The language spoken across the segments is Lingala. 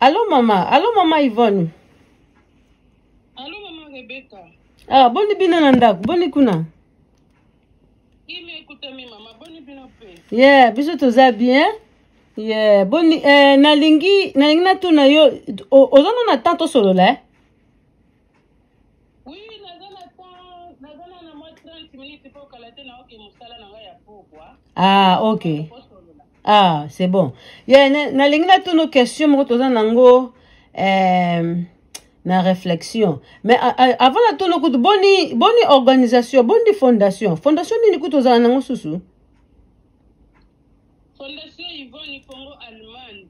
Allô maman Yvonne. Allô maman Rebecca. Ah, boni bina nandako, boni kuna. Ime écoute mi maman, boni bina pe. Yeah, biso toza bien. Yeah, boni nalingi na tuna yo ozana na tanto solo là. Oui, nazana na moi 30 minutes pour kalater na oke musala na ya pourquoi. Ah, OK. Ah, c'est bon. Yeah, nalingi na tuna question mo tozana nango na réflexion. Mais avant la tuna kutu boni organisation, boni fondation. Fondation nini kutu ozana nango susu? Fondation Yvonne Congo Allemagne.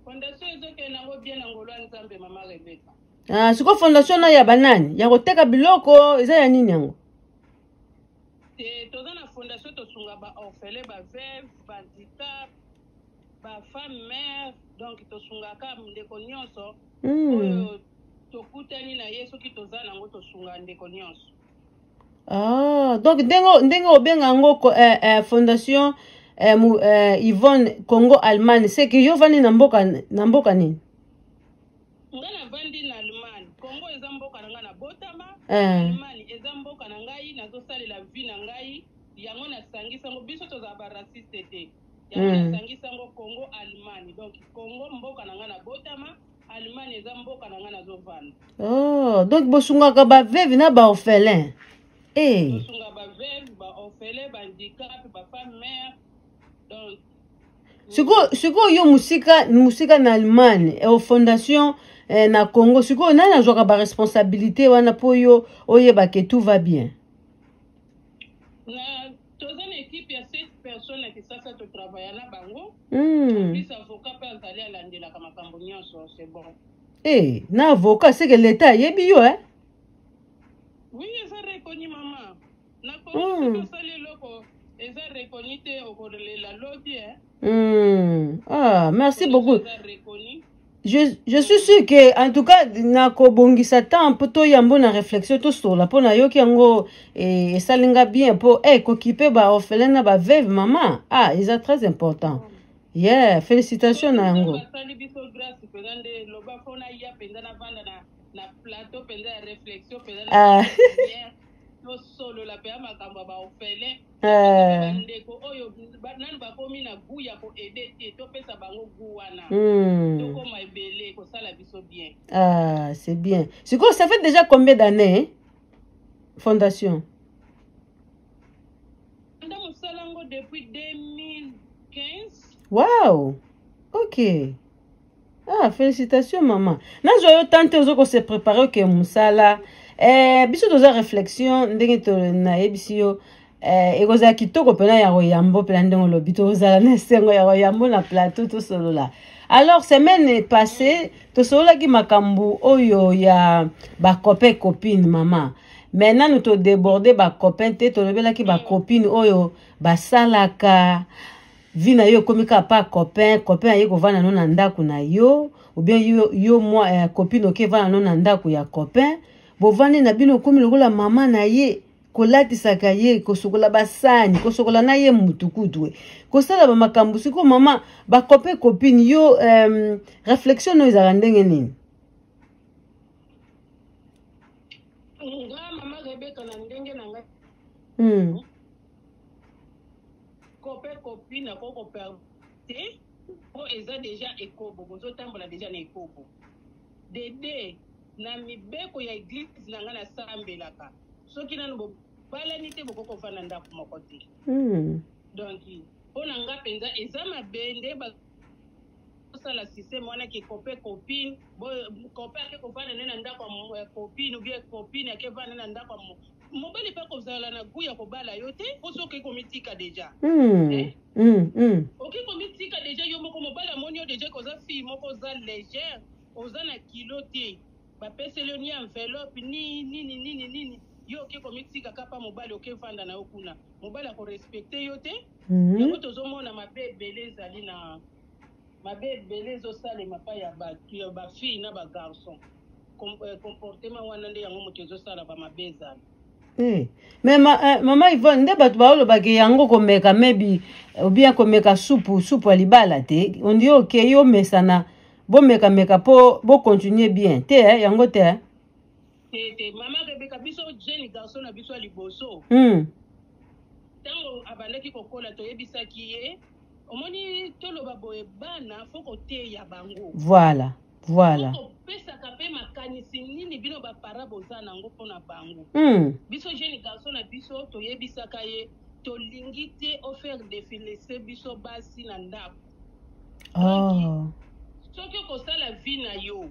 Fondation ezoke nango bien nangolo nzambe mama Rebecca. Ah, siko fondation na ya banani? Ya koteka biloko, eza ya nini yango? Toza na fondation tosunga ba orphelin, ba veuve, ba handicap, ba femme mère, donc tosunga ka ndeko nyonso. Oyo tokutani na Yesu ki toza nango tosunga ndeko nyonso. Ah, donc ndengo obenga ngo fondation Yvonne Congo Allemagne, c'est que yo vani na mboka nini? Ngana vandi na Allemagne. Congo eza mboka nanga na botama. Allemagne eza mboka na ngai nazosali la vie na ngai. Yango na sangisa ngo biso toza ba raciste te. Yango na sangisa ngo Congo Allemagne. Donc Congo mboka nanga na botama, Allemagne eza mboka nanga na zovana. Oh, donc bosunga ka ba veuve na ba orphelin. Bosunga ba veuve, ba orphelin, ba handicap, ba femme mère. Donc Siko yo musika na Allemagne et au fondation na Congo, siko nana joka ba responsabilité wana po yo oyeba que tout va bien. Na toza une équipe ya 7 personnes qui sasa to travailler na bango. Plus avocat pa aller à landela kama makambo nyonso, c'est bon. Na avocat c'est que l'état yebi yo Oui, ça reconnu maman. Na Congo ça sali loko eza reconnu te okolela lobby Ah, merci beaucoup. Je suis sûr que en tout cas nako bongisa temps poto yambo na réflexion to sola pona yoki yango et salinga bien pour kokipe ba orphelin na ba veuve maman. Ah, c'est très important. Yeah, félicitations na yango. Solo la pea makamba ba orphelin ndeko oyo nanu ba komi na gu ya ko aider te to pesa bango gu wana to koma ebele ko sala biso bien. Ah, c'est bien. Siko ça fait déjà combien d'années fondation? Nda musala ngo depuis 2015. Wow. OK. Ah, félicitations maman. Na joyo tante ozoko se préparer que musala biso toza réflexion ndenge to na ebisio ekoza kitoko pena ya royambo pena ndenge lobi tozala na sengo ya royambo na plateau to solola. Alors semaine passée to solola ki makambu oyo ya ba copain copine maman. Maintenant nous to déborder ba copain te to lobela ki ba copine oyo ba salaka vina yo komika pa copain ayeko vana no na ndako na yo ou bien yo moi copine oke vana no na ndako ya copain. Bovani na bino komi lokola mama na ye kolatisaka ye kosokola basani kosokola na ye mutukutu kosala ba makambo siko mama ba copain copine yo réflexion no ezala ndenge nini? Nga mama Rebecca na ndenge na ngai copain copine akoko perte o eza déjà ekobo bozo tambola déjà na ekobo dede na mibeko ya église na nga na sambelaka soki nanu balani te bokoko fana ndako moko te donc mpona nga mpenza eza mabende basala système wana ke copain copine copain ake kofana ne na ndako ya copine ou bien copine ake fana na ndako mobali mpe kozala na gu ya kobala yo te po soki komitika deja oki komitika deja yo moko mobali amoni yo deja koza fille moko oza légère oza na kilo te bapeseli ni enveloppe nini yo oke komitika kapa mobali oke fanda na yo kuna mobali akorespecte yo te yango tozomona mabe ebele ezali na mabe ebele ezosalema pa ya bafille na bagarçon comportement wana nde yango moto ezosala bamabe ezali mais mama Yvonne nde bato baolobaki yango komeka maybe ou bien komeka soupe à libala te on dit ok yo mesana bo meka po bo continuer bien te yango te mama Rebecca biso jeune garçon na biso liboso tango abandaki kokola toyebisaki ye omoni toloba boye bana foko te ya bango voilà pesaka pe makanisi nini bino bapara boza nango mpona bango biso jeune garçon na biso toyebisaka ye tolingi te ofaire défilese biso basi na ndako soki okosala vi na yo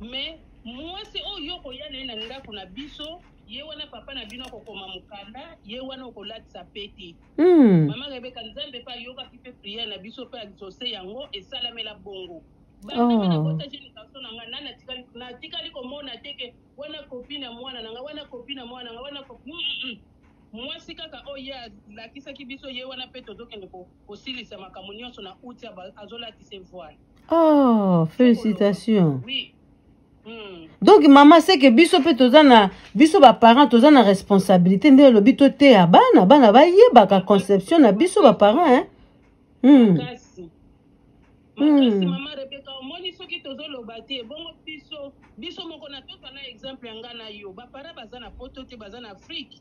mais mwasi oyo okoya naye na ndako na biso ye wana papa na bino akokoma mokanda ye wana okolatisa pete mama Rebeka nzambe mpe ayokaki mpe priere na biso mpe exauce yango esalamela bongo bandama na kota jeune garçon na nga nani natikali komona teke wana kopi na mwana nanga wana kopi na mwana nanga wana mwasi kaka oyo alakisaki biso ye wana mpe tozokende kosilisa makambo nyonso na uti azolatisa voile. Félicitations. Oui. Donc maman c'est que biso pe tozana biso ba parents tozana responsabilité nde lobi to te ya bana ba yebaka conception na biso ba parents makasi mama Rebeka omoni soki tozoloba te bongo biso moko na toza na exemple ya nga na yo bapara baza na poto te baza na Afrique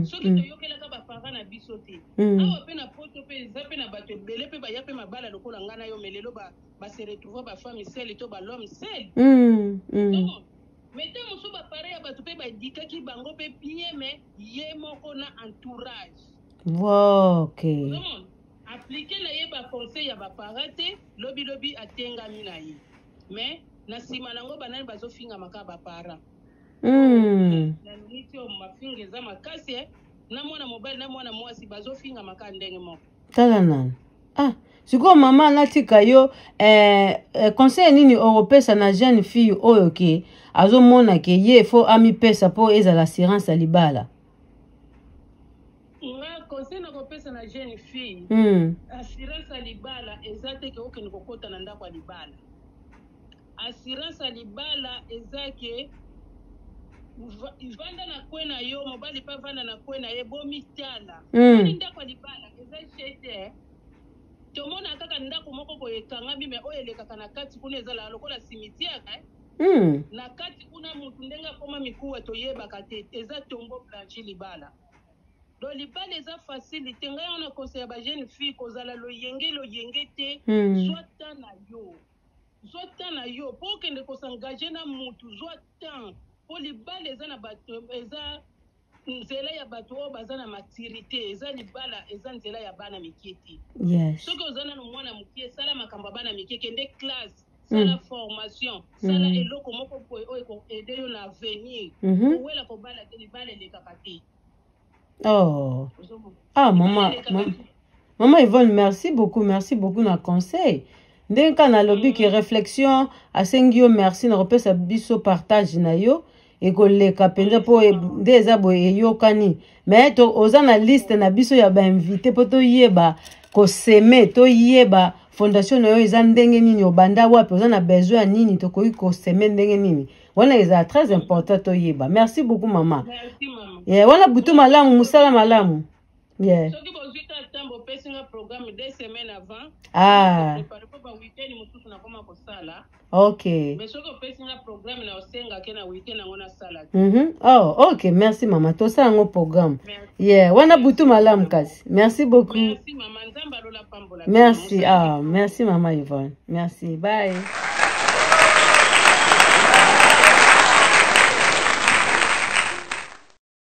soki toyokelaka bapara na biso te awa mpe na poto mpe eza mpe na bato ebele mpe baya mpe mabala lokola nga na yo me lelo base retrouve bafemme sele to balhomme sele mete mosu bapara ya bato mpe badikaki bango mpe bien me ye moko na entourage appliqué na ye conseil ya bapara te lobi atengami na ye mais na nsima nango banani bazofinga maka bapara na niti oyo mafinga eza makasi na mwana mobali na mwana mwasi bazofinga maka ndenge moko tala nani sikoyo mama natika yo conseil nini opesa na jeune fille oyo ke azomona ke ye fo amipesa mpo ezala assurance ya libala conseil na kopesa na jeune fille assurance ya libala eza te ke okende kokota na ndako ya libala assurance ya libala eza ke vanda na kwe na yo mobali mpe vanda na kwe na ye bomitala ndako ya libala eza chete tomona kaka ndako moko boye ekangami me oyo elekaka na kati kuna ezala lokola cimetière na kati kuna mutu ndenge akoma mikuwa toyebaka te eza tombo blanchi libala do libala eza facilité ngai wana conseil ya bajeune fille kozala loyenge te zwa temps na yo mpo okende kosengage na mutu zwa temps mpo libala eza na bato eza nzela ya bato oyo baza na maturité eza libala eza nzela ya bana mikie te soki oza nano mwana mokie sala makambo ya bana mikie kende classe sala formation sala eloko moko oyo ekoede yo na avenir kowela kobala te libala elekaka te maman Yvonne merci beaucoup na conseil ndenge kaka nalobi ke réflexion asengi yo merci na kopesa biso partage na yo ekoleka mpenza mpo nde eza boye eyokani me oza na liste na biso ya bainvité mpo toyeba koseme toyeba fondation na yo eza ndenge nini obanda wapi oza na besoin ya nini tokoki koseme ndenge nini wana eza très important toyeba merci beaucoup mama wana butu malamu musala malamu soki bozwika ntambo opesinga programme 2 semaines avant prépare po baweekend mosusu nakoma kosala mais soki opesinga programme na osengake na weekend yango nasala ok merci mama tosala yango programme wana butu malamu kasi merci beaucoup merci mama nzambe alola pambola merci mama Yvonne merci bye